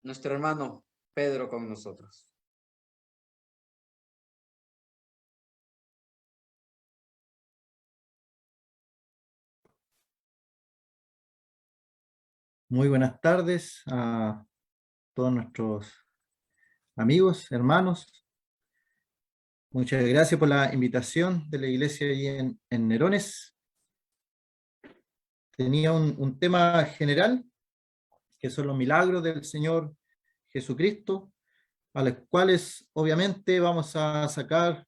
nuestro hermano Pedro con nosotros. Muy buenas tardes a todos nuestros amigos, hermanos. Muchas gracias por la invitación de la iglesia allí en Nerones. Tenía un tema general, que son los milagros del Señor Jesucristo, a los cuales obviamente vamos a sacar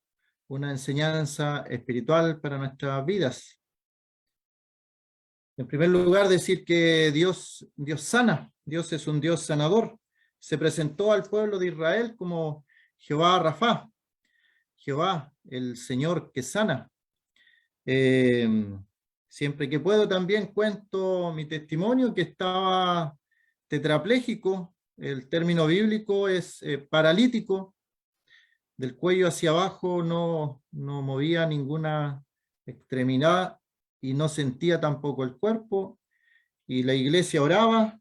una enseñanza espiritual para nuestras vidas. En primer lugar, decir que Dios sana, Dios es un Dios sanador. Se presentó al pueblo de Israel como Jehová Rafá, Jehová, el Señor que sana. Siempre que puedo también cuento mi testimonio, que estaba tetrapléjico. El término bíblico es paralítico. Del cuello hacia abajo no movía ninguna extremidad y no sentía tampoco el cuerpo. Y la iglesia oraba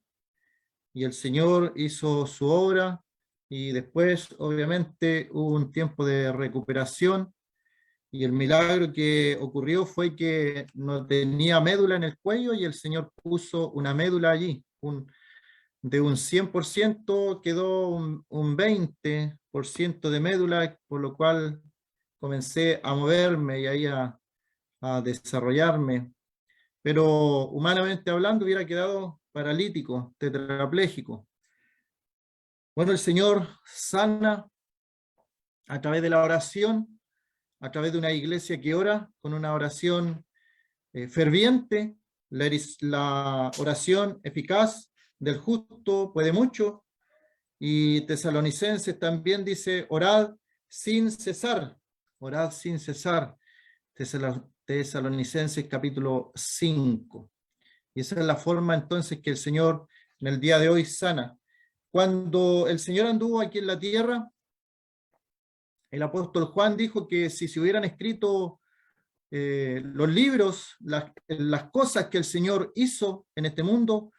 y el Señor hizo su obra, y después obviamente hubo un tiempo de recuperación, y el milagro que ocurrió fue que no tenía médula en el cuello y el Señor puso una médula allí. De un 100% quedó un 20% de médula, por lo cual comencé a moverme y ahí a desarrollarme. Pero humanamente hablando hubiera quedado paralítico, tetrapléjico. Bueno, el Señor sana a través de la oración, a través de una iglesia que ora con una oración ferviente. La oración eficaz del justo puede mucho. Y Tesalonicenses también dice: orad sin cesar, orad sin cesar. Tesalonicenses capítulo 5. Y esa es la forma entonces que el Señor en el día de hoy sana. Cuando el Señor anduvo aquí en la tierra, el apóstol Juan dijo que si se hubieran escrito los libros, las cosas que el Señor hizo en este mundo,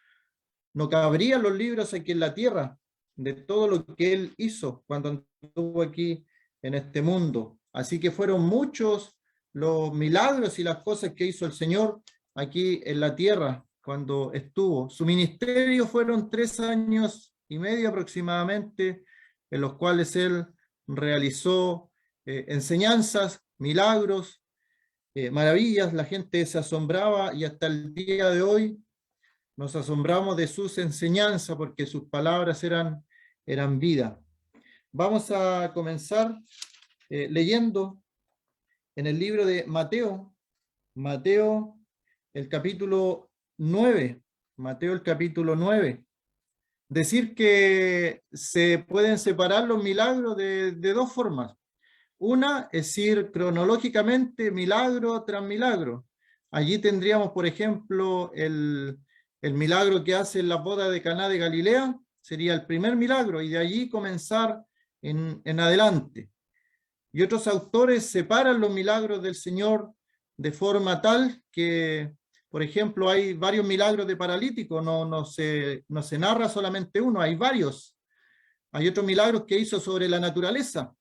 no cabrían los libros aquí en la tierra, de todo lo que Él hizo cuando anduvo aquí en este mundo. Así que fueron muchos los milagros y las cosas que hizo el Señor aquí en la tierra cuando estuvo. Su ministerio fueron 3 años y medio aproximadamente, en los cuales Él realizó enseñanzas, milagros, maravillas. La gente se asombraba y hasta el día de hoy nos asombramos de sus enseñanzas, porque sus palabras eran vida. Vamos a comenzar leyendo en el libro de Mateo, el capítulo 9, Mateo el capítulo 9. Decir que se pueden separar los milagros de dos formas. Una es ir cronológicamente, milagro tras milagro. Allí tendríamos, por ejemplo, el milagro que hace en la boda de Caná de Galilea, sería el primer milagro, y de allí comenzar en adelante. Y otros autores separan los milagros del Señor de forma tal que, por ejemplo, hay varios milagros de paralíticos, no se narra solamente uno, hay varios. Hay otros milagros que hizo sobre la naturaleza.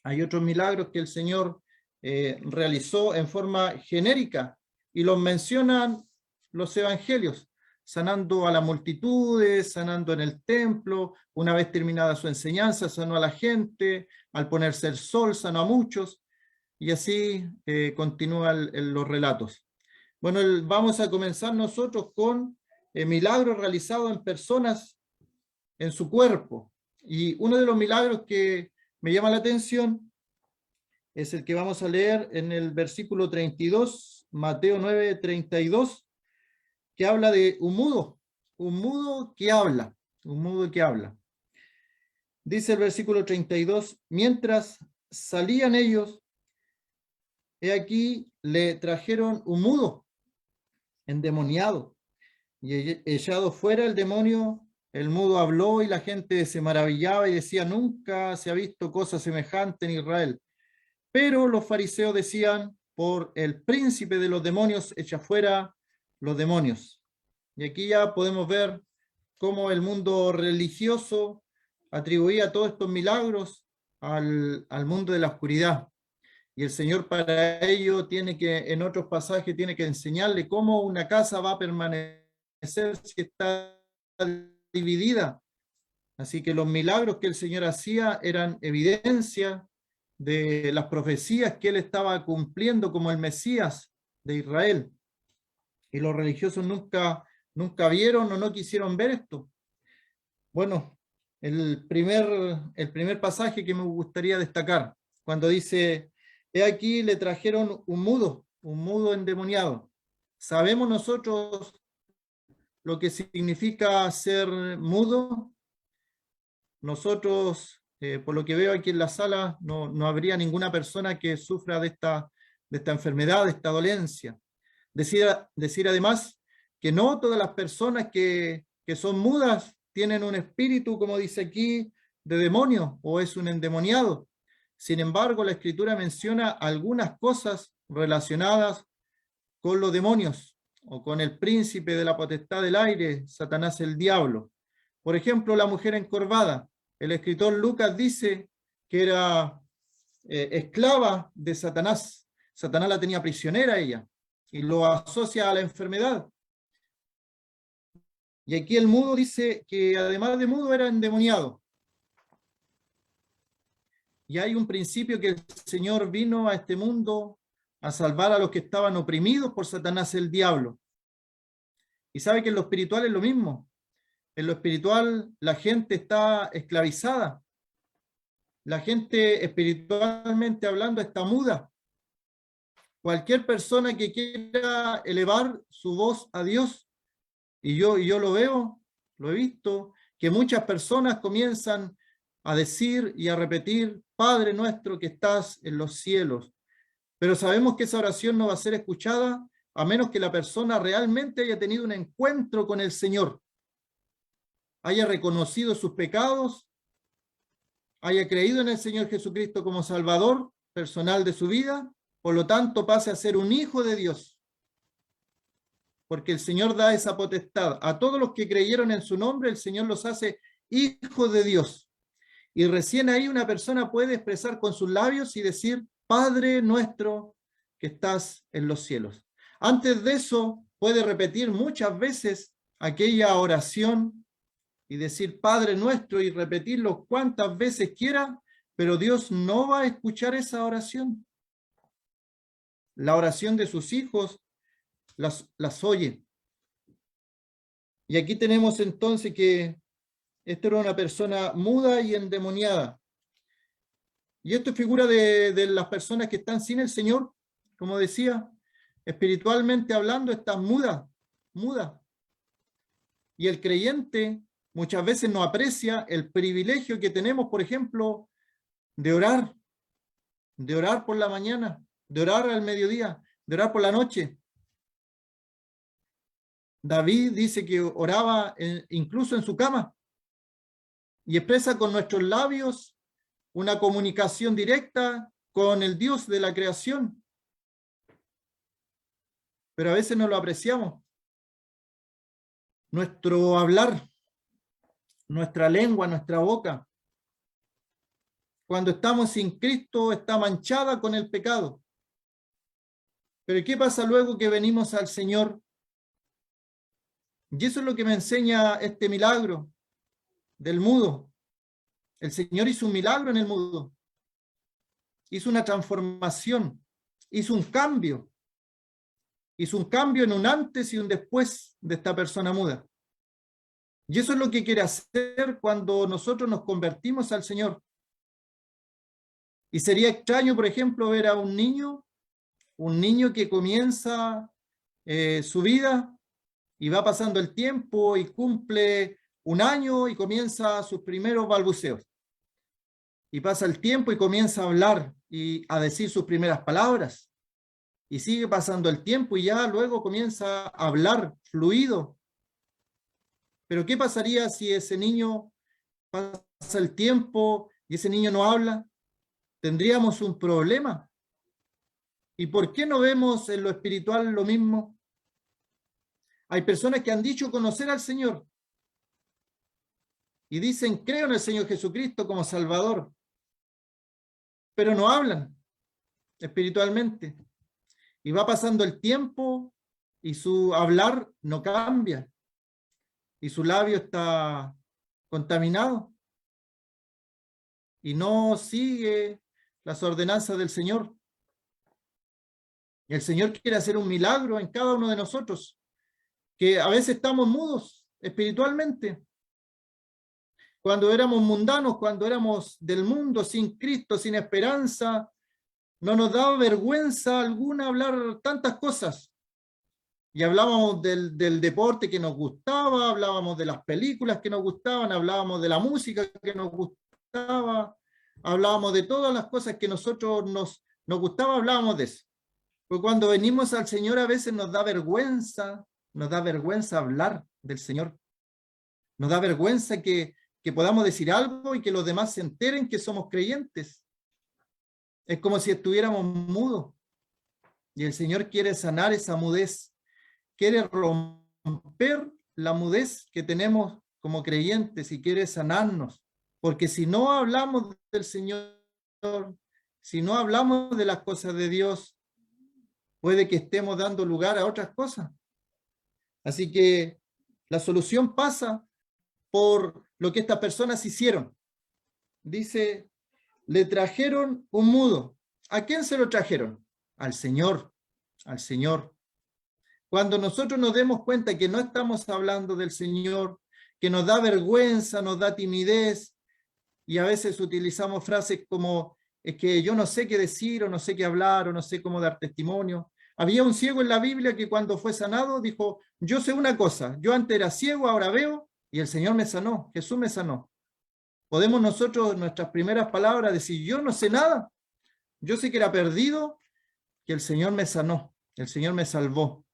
Hay otros milagros que el Señor realizó en forma genérica, y los mencionan los evangelios, sanando a las multitudes, sanando en el templo. Una vez terminada su enseñanza, sanó a la gente. Al ponerse el sol, sanó a muchos. Y así continúan los relatos. Bueno, vamos a comenzar nosotros con milagros realizados en personas en su cuerpo. Y uno de los milagros que me llama la atención es el que vamos a leer en el versículo 32, Mateo 9, 32, que habla de un mudo que habla, un mudo que habla. Dice el versículo 32, mientras salían ellos, he aquí le trajeron un mudo endemoniado, y echado fuera el demonio, el mudo habló, y la gente se maravillaba y decía: nunca se ha visto cosa semejante en Israel. Pero los fariseos decían: por el príncipe de los demonios echa fuera los demonios. Y aquí ya podemos ver cómo el mundo religioso atribuía todos estos milagros al mundo de la oscuridad. Y el Señor para ello tiene que, en otros pasajes, tiene que enseñarle cómo una casa va a permanecer si está dividida. Así que los milagros que el Señor hacía eran evidencia de las profecías que Él estaba cumpliendo como el Mesías de Israel. Y los religiosos nunca vieron o no quisieron ver esto. Bueno, el primer pasaje que me gustaría destacar, cuando dice: he aquí le trajeron un mudo endemoniado. ¿Sabemos nosotros lo que significa ser mudo? Nosotros, por lo que veo aquí en la sala, no habría ninguna persona que sufra de esta enfermedad, de esta dolencia. Decir además que no todas las personas que son mudas tienen un espíritu, como dice aquí, de demonio o es un endemoniado. Sin embargo, la Escritura menciona algunas cosas relacionadas con los demonios o con el príncipe de la potestad del aire, Satanás el diablo. Por ejemplo, la mujer encorvada. El escritor Lucas dice que era esclava de Satanás. Satanás la tenía prisionera a ella y lo asocia a la enfermedad. Y aquí el mudo dice que además de mudo era endemoniado. Y hay un principio que el Señor vino a este mundo a salvar a los que estaban oprimidos por Satanás el diablo. Y sabe que en lo espiritual es lo mismo. En lo espiritual la gente está esclavizada. La gente espiritualmente hablando está muda. Cualquier persona que quiera elevar su voz a Dios, y yo lo veo, lo he visto, que muchas personas comienzan a decir y a repetir: Padre nuestro que estás en los cielos. Pero sabemos que esa oración no va a ser escuchada a menos que la persona realmente haya tenido un encuentro con el Señor, haya reconocido sus pecados, haya creído en el Señor Jesucristo como Salvador personal de su vida, por lo tanto pase a ser un hijo de Dios. Porque el Señor da esa potestad. A todos los que creyeron en su nombre, el Señor los hace hijos de Dios. Y recién ahí una persona puede expresar con sus labios y decir: Padre nuestro que estás en los cielos. Antes de eso, puede repetir muchas veces aquella oración y decir Padre nuestro y repetirlo cuantas veces quiera, pero Dios no va a escuchar esa oración. La oración de sus hijos las oye. Y aquí tenemos entonces que esta era una persona muda y endemoniada. Y esto es figura de las personas que están sin el Señor, como decía, espiritualmente hablando, están muda. Y el creyente muchas veces no aprecia el privilegio que tenemos, por ejemplo, de orar por la mañana, de orar al mediodía, de orar por la noche. David dice que oraba incluso en su cama y expresa con nuestros labios una comunicación directa con el Dios de la creación. Pero a veces no lo apreciamos. Nuestro hablar, nuestra lengua, nuestra boca, cuando estamos sin Cristo, está manchada con el pecado. Pero ¿qué pasa luego que venimos al Señor? Y eso es lo que me enseña este milagro del mudo. El Señor hizo un milagro en el mudo. Hizo una transformación, hizo un cambio. Hizo un cambio en un antes y un después de esta persona muda. Y eso es lo que quiere hacer cuando nosotros nos convertimos al Señor. Y sería extraño, por ejemplo, ver a un niño que comienza su vida y va pasando el tiempo y cumple un año y comienza sus primeros balbuceos. Y pasa el tiempo y comienza a hablar y a decir sus primeras palabras. Y sigue pasando el tiempo y ya luego comienza a hablar fluido. Pero ¿qué pasaría si ese niño pasa el tiempo y ese niño no habla? Tendríamos un problema. ¿Y por qué no vemos en lo espiritual lo mismo? Hay personas que han dicho conocer al Señor, y dicen, creo en el Señor Jesucristo como Salvador, pero no hablan espiritualmente. Y va pasando el tiempo y su hablar no cambia, y su labio está contaminado, y no sigue las ordenanzas del Señor. Y el Señor quiere hacer un milagro en cada uno de nosotros, que a veces estamos mudos espiritualmente. Cuando éramos mundanos, cuando éramos del mundo, sin Cristo, sin esperanza, no nos daba vergüenza alguna hablar tantas cosas. Y hablábamos del deporte que nos gustaba, hablábamos de las películas que nos gustaban, hablábamos de la música que nos gustaba, hablábamos de todas las cosas que nosotros nos gustaba, hablábamos de eso. Porque cuando venimos al Señor a veces nos da vergüenza hablar del Señor. Nos da vergüenza que podamos decir algo y que los demás se enteren que somos creyentes. Es como si estuviéramos mudos. Y el Señor quiere sanar esa mudez. Quiere romper la mudez que tenemos como creyentes y quiere sanarnos. Porque si no hablamos del Señor, si no hablamos de las cosas de Dios, puede que estemos dando lugar a otras cosas. Así que la solución pasa por lo que estas personas hicieron. Dice, le trajeron un mudo. ¿A quién se lo trajeron? Al Señor, al Señor. Cuando nosotros nos demos cuenta que no estamos hablando del Señor, que nos da vergüenza, nos da timidez, y a veces utilizamos frases como, es que yo no sé qué decir, o no sé qué hablar, o no sé cómo dar testimonio. Había un ciego en la Biblia que cuando fue sanado dijo, yo sé una cosa, yo antes era ciego, ahora veo, y el Señor me sanó, Jesús me sanó. Podemos nosotros, en nuestras primeras palabras, decir, yo no sé nada, yo sé que era perdido, que el Señor me sanó, el Señor me salvó.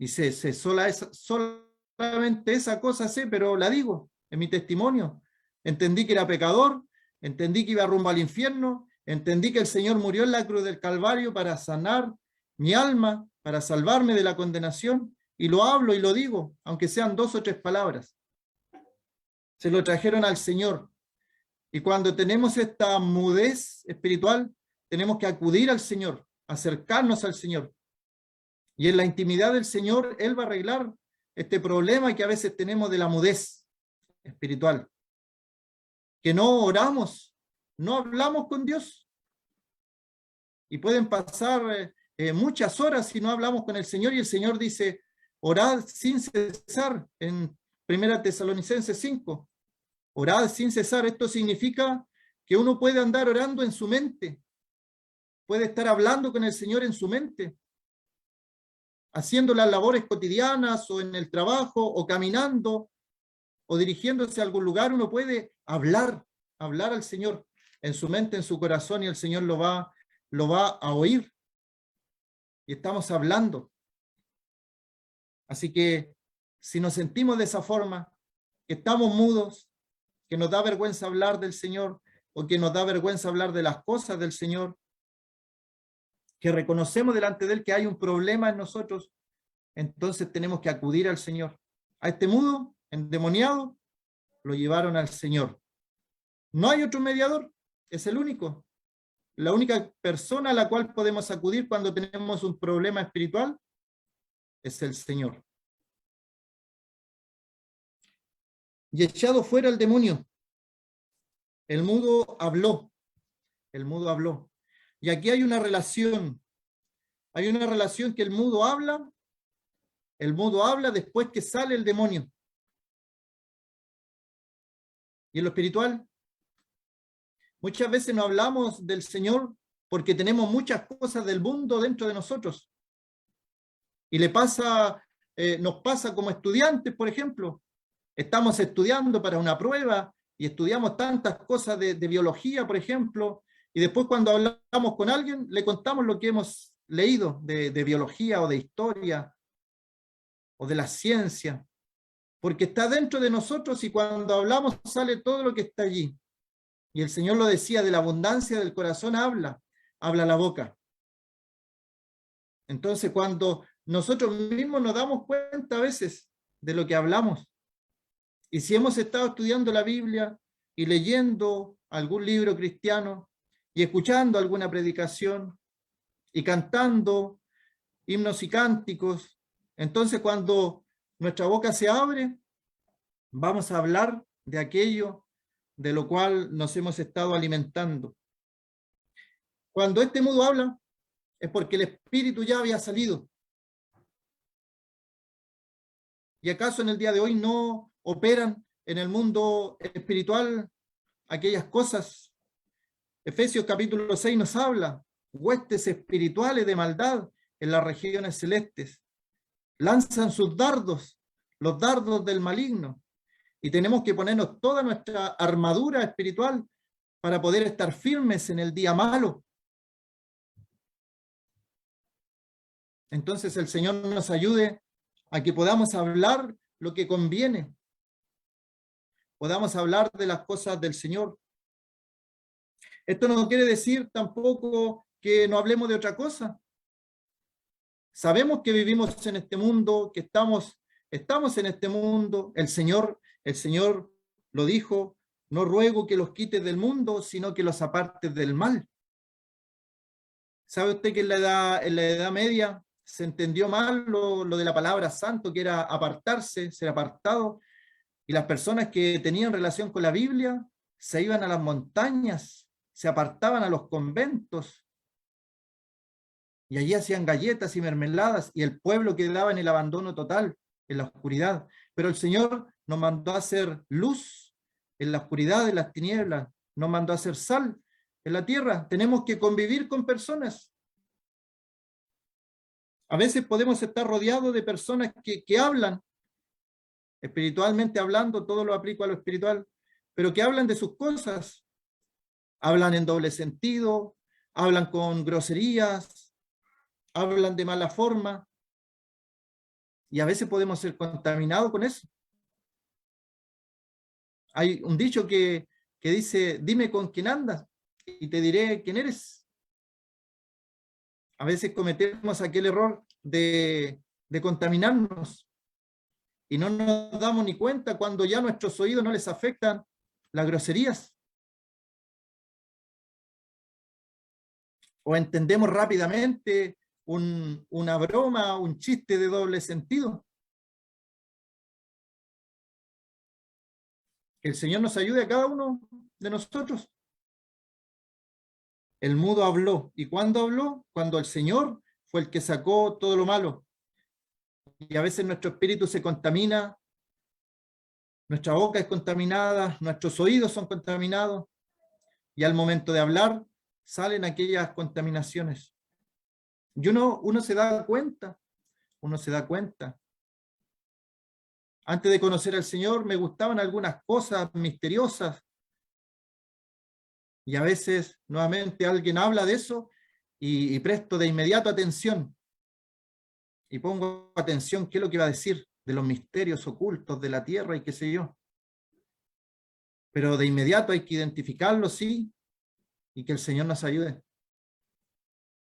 Y solamente esa cosa sé, pero la digo en mi testimonio. Entendí que era pecador, entendí que iba rumbo al infierno, entendí que el Señor murió en la cruz del Calvario para sanar mi alma, para salvarme de la condenación, y lo hablo y lo digo, aunque sean 2 o 3 palabras. Se lo trajeron al Señor. Y cuando tenemos esta mudez espiritual, tenemos que acudir al Señor, acercarnos al Señor. Y en la intimidad del Señor, Él va a arreglar este problema que a veces tenemos de la mudez espiritual. Que no oramos, no hablamos con Dios. Y pueden pasar muchas horas si no hablamos con el Señor, y el Señor dice, orad sin cesar, en 1 Tesalonicenses 5. Orad sin cesar. Esto significa que uno puede andar orando en su mente, puede estar hablando con el Señor en su mente, haciendo las labores cotidianas, o en el trabajo, o caminando, o dirigiéndose a algún lugar. Uno puede hablar al Señor en su mente, en su corazón, y el Señor lo va a oír. Y estamos hablando. Así que si nos sentimos de esa forma, que estamos mudos, que nos da vergüenza hablar del Señor, o que nos da vergüenza hablar de las cosas del Señor, que reconocemos delante de Él que hay un problema en nosotros, entonces tenemos que acudir al Señor. A este mudo, endemoniado, lo llevaron al Señor. No hay otro mediador, es el único. La única persona a la cual podemos acudir cuando tenemos un problema espiritual es el Señor. Y echado fuera el demonio, el mudo habló. El mudo habló. Y aquí hay una relación que el mudo habla después que sale el demonio. Y en lo espiritual, muchas veces no hablamos del Señor porque tenemos muchas cosas del mundo dentro de nosotros. Y nos pasa como estudiantes, por ejemplo. Estamos estudiando para una prueba y estudiamos tantas cosas de biología, por ejemplo, y después cuando hablamos con alguien, le contamos lo que hemos leído de biología o de historia o de la ciencia, porque está dentro de nosotros, y cuando hablamos sale todo lo que está allí. Y el Señor lo decía, de la abundancia del corazón habla la boca. Entonces, cuando nosotros mismos nos damos cuenta a veces de lo que hablamos, Y si hemos estado estudiando la Biblia y leyendo algún libro cristiano y escuchando alguna predicación y cantando himnos y cánticos, entonces cuando nuestra boca se abre, vamos a hablar de aquello de lo cual nos hemos estado alimentando. Cuando este mudo habla, es porque el espíritu ya había salido. ¿Y acaso en el día de hoy no operan en el mundo espiritual aquellas cosas? Efesios capítulo 6 nos habla, huestes espirituales de maldad en las regiones celestes. Lanzan sus dardos, los dardos del maligno, y tenemos que ponernos toda nuestra armadura espiritual para poder estar firmes en el día malo. Entonces el Señor nos ayude a que podamos hablar lo que conviene, podamos hablar de las cosas del Señor. Esto no quiere decir tampoco que no hablemos de otra cosa. Sabemos que vivimos en este mundo, que estamos en este mundo. El Señor lo dijo, no ruego que los quites del mundo, sino que los apartes del mal. ¿Sabe usted que en la Edad Media se entendió mal lo de la palabra santo, que era apartarse, ser apartado? Y las personas que tenían relación con la Biblia se iban a las montañas, se apartaban a los conventos, y allí hacían galletas y mermeladas, y el pueblo quedaba en el abandono total, en la oscuridad. Pero el Señor nos mandó a hacer luz en la oscuridad, en las tinieblas, nos mandó a hacer sal en la tierra. Tenemos que convivir con personas. A veces podemos estar rodeados de personas que hablan, espiritualmente hablando, todo lo aplico a lo espiritual, pero que hablan de sus cosas, hablan en doble sentido, hablan con groserías, hablan de mala forma, y a veces podemos ser contaminados con eso. Hay un dicho que dice, dime con quién andas y te diré quién eres. A veces cometemos aquel error de contaminarnos y no nos damos ni cuenta cuando ya nuestros oídos no les afectan las groserías. O entendemos rápidamente una broma, un chiste de doble sentido. Que el Señor nos ayude a cada uno de nosotros. El mudo habló. ¿Y cuándo habló? Cuando el Señor fue el que sacó todo lo malo. Y a veces nuestro espíritu se contamina, nuestra boca es contaminada, nuestros oídos son contaminados, y al momento de hablar salen aquellas contaminaciones. Y uno se da cuenta, Antes de conocer al Señor me gustaban algunas cosas misteriosas, y a veces nuevamente alguien habla de eso y presto de inmediato atención. Y pongo atención qué es lo que va a decir de los misterios ocultos de la tierra y qué sé yo. Pero de inmediato hay que identificarlo, sí, y que el Señor nos ayude.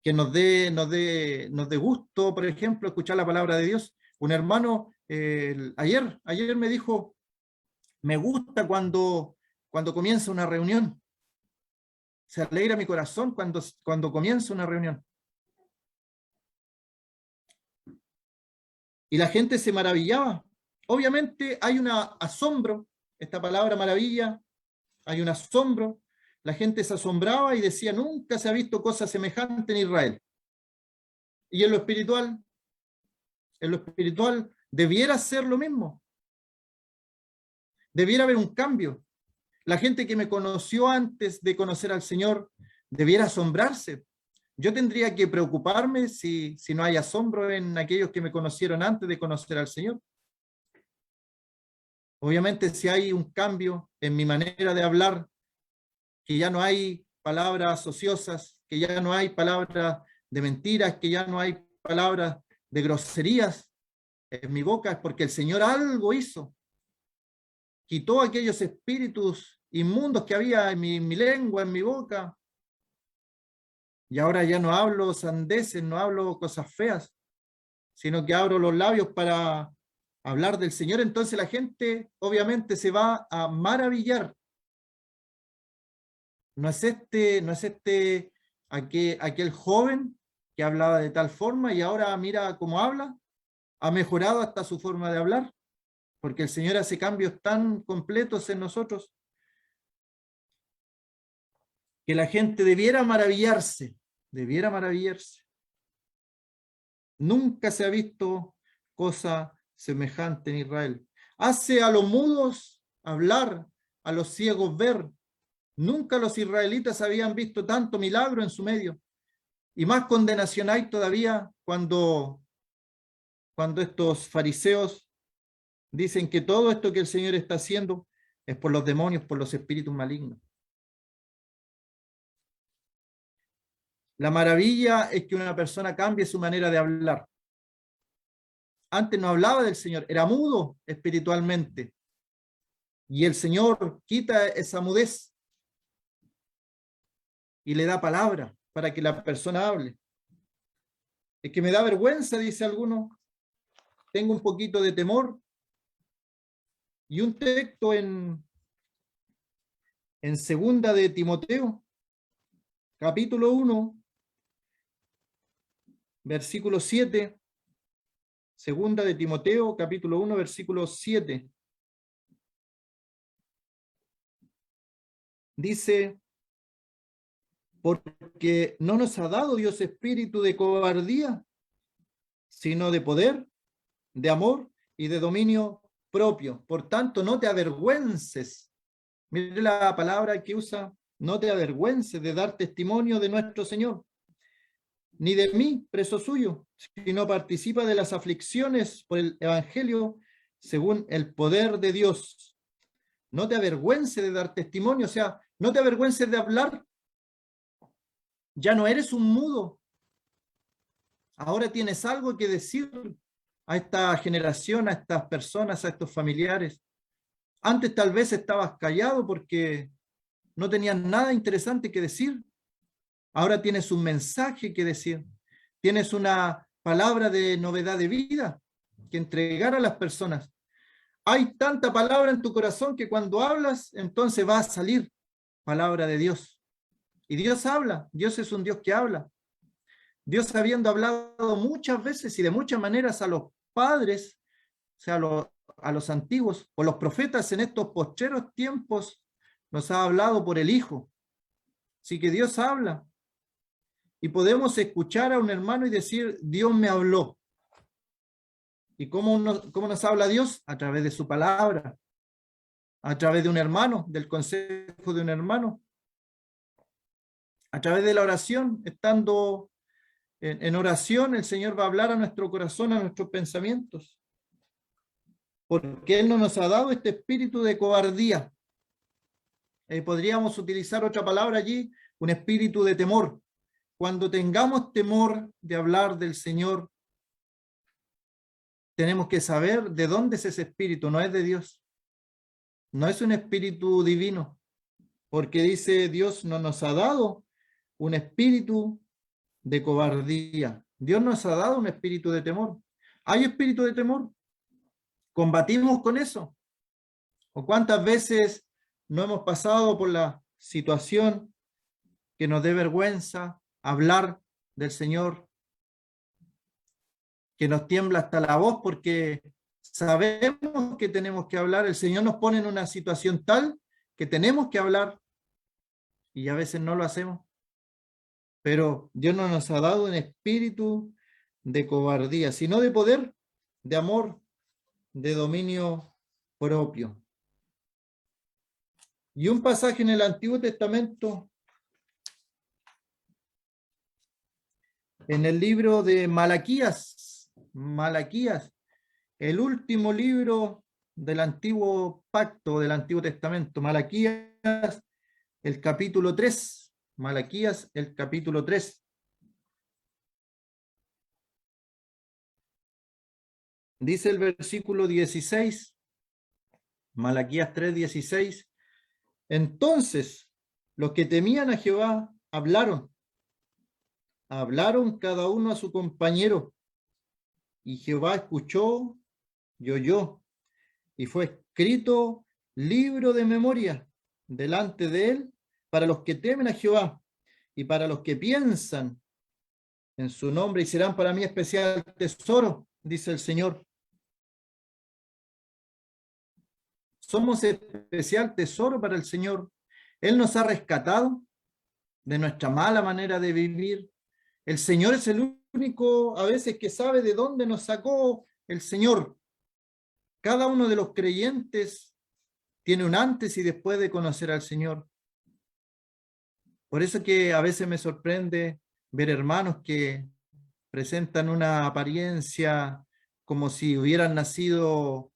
Que nos dé gusto, por ejemplo, escuchar la palabra de Dios. Un hermano ayer me dijo, me gusta cuando comienza una reunión. Se alegra mi corazón cuando comienza una reunión. Y la gente se maravillaba. Obviamente hay un asombro, esta palabra maravilla, hay un asombro. La gente se asombraba y decía, nunca se ha visto cosa semejante en Israel. Y en lo espiritual debiera ser lo mismo. Debiera haber un cambio. La gente que me conoció antes de conocer al Señor debiera asombrarse. Yo tendría que preocuparme si no hay asombro en aquellos que me conocieron antes de conocer al Señor. Obviamente, si hay un cambio en mi manera de hablar, que ya no hay palabras ociosas, que ya no hay palabras de mentiras, que ya no hay palabras de groserías en mi boca, es porque el Señor algo hizo. Quitó aquellos espíritus inmundos que había en mi lengua, en mi boca. Y ahora ya no hablo sandeces, no hablo cosas feas, sino que abro los labios para hablar del Señor, entonces la gente obviamente se va a maravillar. No es aquel joven que hablaba de tal forma y ahora mira cómo habla, ha mejorado hasta su forma de hablar, porque el Señor hace cambios tan completos en nosotros que la gente debiera maravillarse, debiera maravillarse. Nunca se ha visto cosa semejante en Israel. Hace a los mudos hablar, a los ciegos ver. Nunca los israelitas habían visto tanto milagro en su medio. Y más condenación hay todavía cuando estos fariseos dicen que todo esto que el Señor está haciendo es por los demonios, por los espíritus malignos. La maravilla es que una persona cambie su manera de hablar. Antes no hablaba del Señor, era mudo espiritualmente. Y el Señor quita esa mudez y le da palabra para que la persona hable. Es que me da vergüenza, dice alguno. Tengo un poquito de temor. Y un texto en segunda de Timoteo, capítulo 1, versículo 7. Segunda de Timoteo, capítulo 1, versículo 7. Dice, porque no nos ha dado Dios espíritu de cobardía, sino de poder, de amor y de dominio propio. Por tanto, no te avergüences. Mire la palabra que usa, no te avergüences de dar testimonio de nuestro Señor, ni de mí, preso suyo, sino participa de las aflicciones por el evangelio según el poder de Dios. No te avergüences de dar testimonio, o sea, no te avergüences de hablar. Ya no eres un mudo. Ahora tienes algo que decir a esta generación, a estas personas, a estos familiares. Antes tal vez estabas callado porque no tenías nada interesante que decir. Ahora tienes un mensaje que decir. Tienes una palabra de novedad de vida que entregar a las personas. Hay tanta palabra en tu corazón que cuando hablas, entonces va a salir palabra de Dios. Y Dios habla. Dios es un Dios que habla. Dios, habiendo hablado muchas veces y de muchas maneras a los padres, o sea, a los antiguos, o los profetas en estos postreros tiempos, nos ha hablado por el Hijo. Así que Dios habla. Y podemos escuchar a un hermano y decir, Dios me habló. ¿Y cómo nos habla Dios? A través de su palabra, a través de un hermano, del consejo de un hermano, a través de la oración. Estando en oración, el Señor va a hablar a nuestro corazón, a nuestros pensamientos. Porque Él no nos ha dado este espíritu de cobardía. Podríamos utilizar otra palabra allí, un espíritu de temor. Cuando tengamos temor de hablar del Señor, tenemos que saber de dónde es ese espíritu. No es de Dios. No es un espíritu divino. Porque dice Dios no nos ha dado un espíritu de cobardía. Dios nos ha dado un espíritu de temor. ¿Hay espíritu de temor? ¿Combatimos con eso? ¿O cuántas veces no hemos pasado por la situación que nos dé vergüenza hablar del Señor, que nos tiembla hasta la voz porque sabemos que tenemos que hablar? El Señor nos pone en una situación tal que tenemos que hablar y a veces no lo hacemos. Pero Dios no nos ha dado un espíritu de cobardía, sino de poder, de amor, de dominio propio. Y un pasaje en el Antiguo Testamento, en el libro de Malaquías, el último libro del Antiguo Pacto, del Antiguo Testamento, Malaquías, el capítulo 3. Malaquías, el capítulo 3. Dice el versículo 16, Malaquías 3:16. Entonces, los que temían a Jehová hablaron cada uno a su compañero, y Jehová escuchó y oyó, y fue escrito libro de memoria delante de él para los que temen a Jehová y para los que piensan en su nombre, y serán para mí especial tesoro, dice el Señor. Somos especial tesoro para el Señor. Él nos ha rescatado de nuestra mala manera de vivir. El Señor es el único a veces que sabe de dónde nos sacó el Señor. Cada uno de los creyentes tiene un antes y después de conocer al Señor. Por eso que a veces me sorprende ver hermanos que presentan una apariencia como si hubieran nacido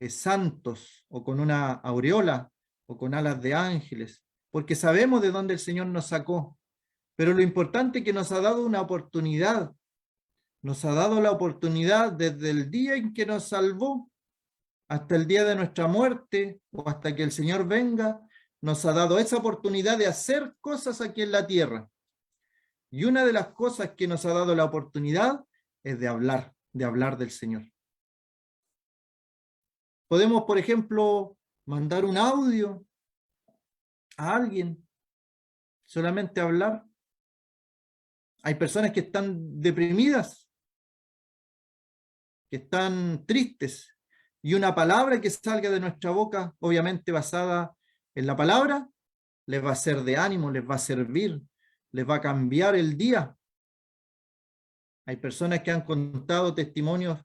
santos o con una aureola o con alas de ángeles, porque sabemos de dónde el Señor nos sacó. Pero lo importante es que nos ha dado una oportunidad, nos ha dado la oportunidad desde el día en que nos salvó hasta el día de nuestra muerte o hasta que el Señor venga, nos ha dado esa oportunidad de hacer cosas aquí en la tierra. Y una de las cosas que nos ha dado la oportunidad es de hablar del Señor. Podemos, por ejemplo, mandar un audio a alguien, solamente hablar. Hay personas que están deprimidas, que están tristes, y una palabra que salga de nuestra boca, obviamente basada en la palabra, les va a ser de ánimo, les va a servir, les va a cambiar el día. Hay personas que han contado testimonios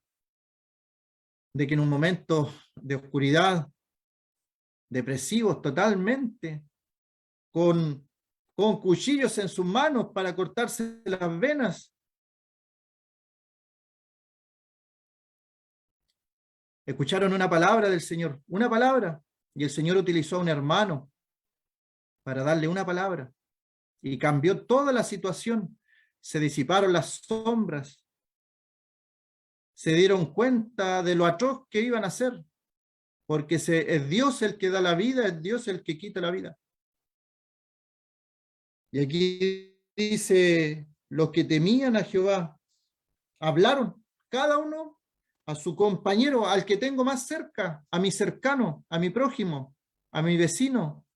de que en un momento de oscuridad, depresivos totalmente, con cuchillos en sus manos para cortarse las venas, escucharon una palabra del Señor, una palabra, y el Señor utilizó a un hermano para darle una palabra, y cambió toda la situación. Se disiparon las sombras, se dieron cuenta de lo atroz que iban a hacer, porque es Dios el que da la vida, es Dios el que quita la vida. Y aquí dice, los que temían a Jehová hablaron, cada uno a su compañero, al que tengo más cerca, a mi cercano, a mi prójimo, a mi vecino,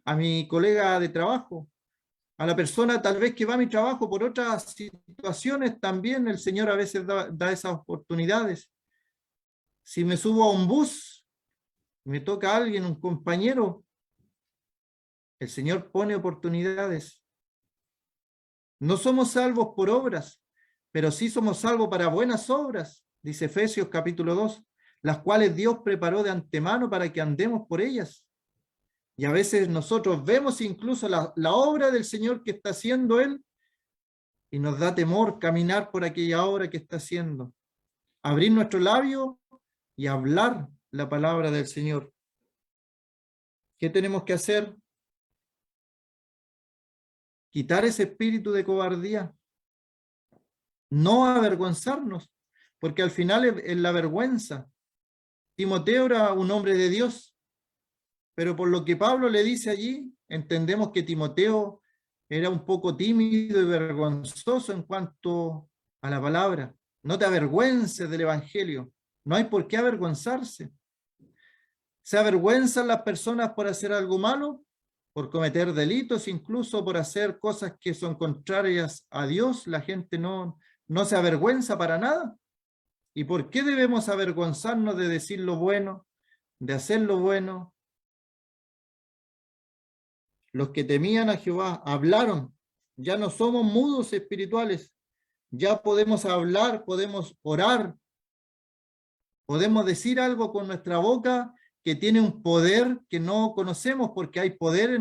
a mi colega de trabajo, a la persona tal vez que va a mi trabajo por otras situaciones. También el Señor a veces da esas oportunidades. Si me subo a un bus, me toca a alguien, un compañero, el Señor pone oportunidades. No somos salvos por obras, pero sí somos salvos para buenas obras, dice Efesios capítulo 2, las cuales Dios preparó de antemano para que andemos por ellas. Y a veces nosotros vemos incluso la obra del Señor que está haciendo Él y nos da temor caminar por aquella obra que está haciendo. Abrir nuestro labio y hablar la palabra del Señor. ¿Qué tenemos que hacer? Quitar ese espíritu de cobardía. No avergonzarnos, porque al final es la vergüenza. Timoteo era un hombre de Dios, pero por lo que Pablo le dice allí, entendemos que Timoteo era un poco tímido y vergonzoso en cuanto a la palabra. No te avergüences del evangelio, no hay por qué avergonzarse. ¿Se avergüenzan las personas por hacer algo malo? Por cometer delitos, incluso por hacer cosas que son contrarias a Dios. La gente no se avergüenza para nada. ¿Y por qué debemos avergonzarnos de decir lo bueno, de hacer lo bueno? Los que temían a Jehová hablaron. Ya no somos mudos espirituales. Ya podemos hablar, podemos orar, podemos decir algo con nuestra boca que tiene un poder que no conocemos, porque hay poder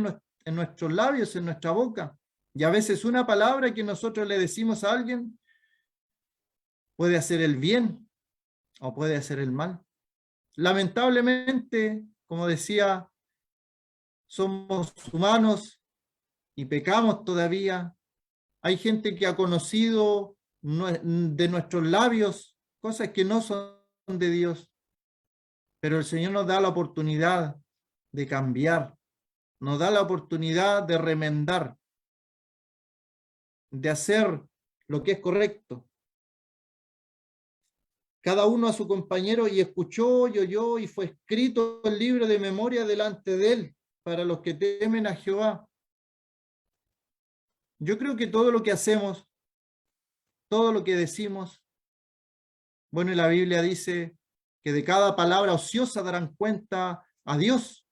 en nuestros labios, en nuestra boca. Y a veces una palabra que nosotros le decimos a alguien puede hacer el bien o puede hacer el mal. Lamentablemente, como decía, somos humanos y pecamos todavía. Hay gente que ha conocido de nuestros labios cosas que no son de Dios, pero el Señor nos da la oportunidad de cambiar, nos da la oportunidad de remendar, de hacer lo que es correcto. cada uno a su compañero, y escuchó y oyó, y fue escrito el libro de memoria delante de él, para los que temen a Jehová. Yo creo que todo lo que hacemos, todo lo que decimos, bueno, y la Biblia dice que de cada palabra ociosa darán cuenta a Dios.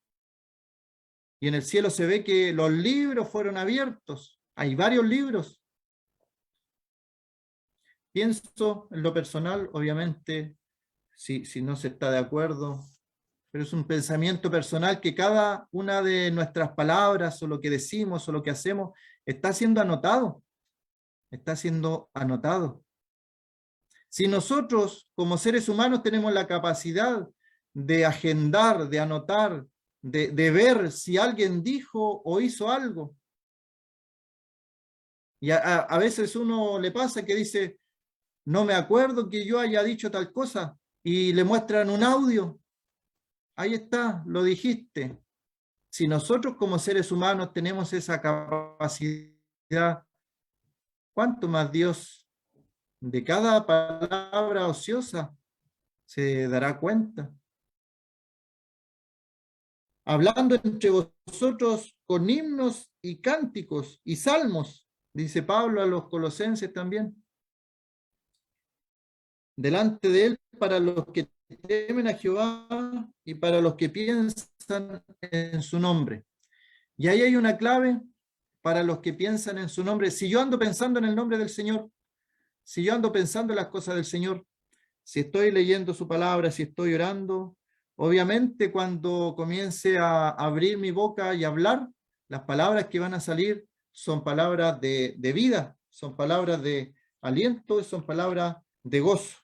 Y en el cielo se ve que los libros fueron abiertos. Hay varios libros. Pienso en lo personal, obviamente, si no se está de acuerdo, pero es un pensamiento personal que cada una de nuestras palabras o lo que decimos o lo que hacemos está siendo anotado. Está siendo anotado. Si nosotros como seres humanos tenemos la capacidad de agendar, de anotar, de ver si alguien dijo o hizo algo, y a veces uno le pasa que dice, no me acuerdo que yo haya dicho tal cosa, y le muestran un audio, ahí está, lo dijiste. Si nosotros como seres humanos tenemos esa capacidad, ¿cuánto más Dios de cada palabra ociosa se dará cuenta? Hablando entre vosotros con himnos y cánticos y salmos, dice Pablo a los colosenses también, delante de él para los que temen a Jehová y para los que piensan en su nombre. Y ahí hay una clave para los que piensan en su nombre. Si yo ando pensando en el nombre del Señor, si yo ando pensando en las cosas del Señor, si estoy leyendo su palabra, si estoy orando, obviamente cuando comience a abrir mi boca y hablar, las palabras que van a salir son palabras de vida, son palabras de aliento, son palabras de gozo.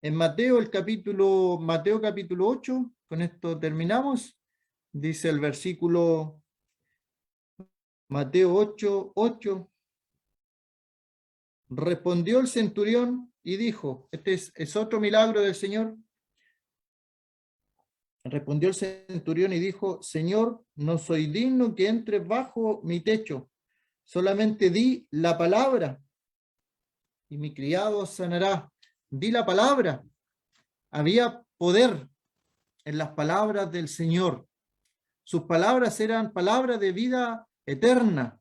En Mateo capítulo 8, con esto terminamos, dice el versículo Mateo 8:8. Respondió el centurión y dijo, este es otro milagro del Señor. Respondió el centurión y dijo, Señor, no soy digno que entres bajo mi techo, solamente di la palabra y mi criado sanará. Di la palabra. Había poder en las palabras del Señor. Sus palabras eran palabras de vida eterna.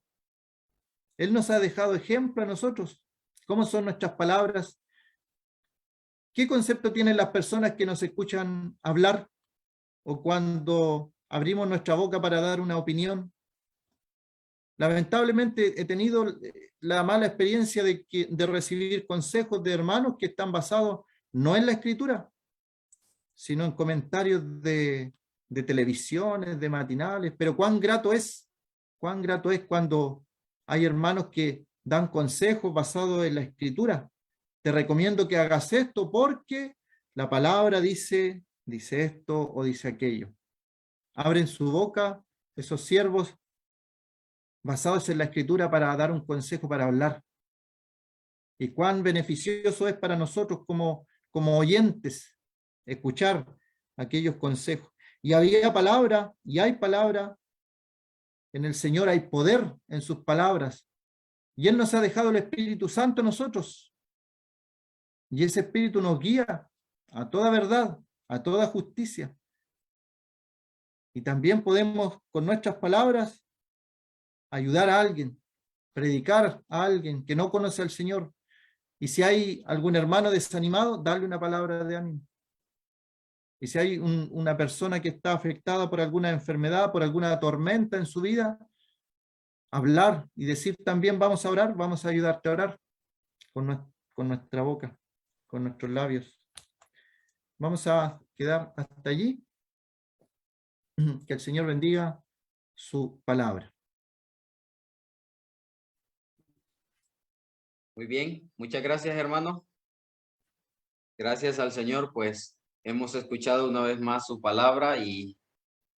Él nos ha dejado ejemplo a nosotros. ¿Cómo son nuestras palabras? ¿Qué concepto tienen las personas que nos escuchan hablar o cuando abrimos nuestra boca para dar una opinión? Lamentablemente he tenido la mala experiencia de recibir consejos de hermanos que están basados no en la escritura, sino en comentarios de televisiones, de matinales. Pero cuán grato es cuando hay hermanos que dan consejos basados en la escritura. Te recomiendo que hagas esto porque la palabra dice esto o dice aquello. Abren su boca esos siervos basados en la escritura para dar un consejo, para hablar. Y cuán beneficioso es para nosotros como oyentes escuchar aquellos consejos. Y había palabra, y hay palabra en el Señor, hay poder en sus palabras. Y Él nos ha dejado el Espíritu Santo a nosotros. Y ese Espíritu nos guía a toda verdad, a toda justicia. Y también podemos, con nuestras palabras, ayudar a alguien, predicar a alguien que no conoce al Señor. Y si hay algún hermano desanimado, darle una palabra de ánimo. Y si hay una persona que está afectada por alguna enfermedad, por alguna tormenta en su vida, hablar y decir también vamos a orar, vamos a ayudarte a orar con nuestra boca, con nuestros labios. Vamos a quedar hasta allí. Que el Señor bendiga su palabra. Muy bien, muchas gracias, hermano. Gracias al Señor, pues hemos escuchado una vez más su palabra y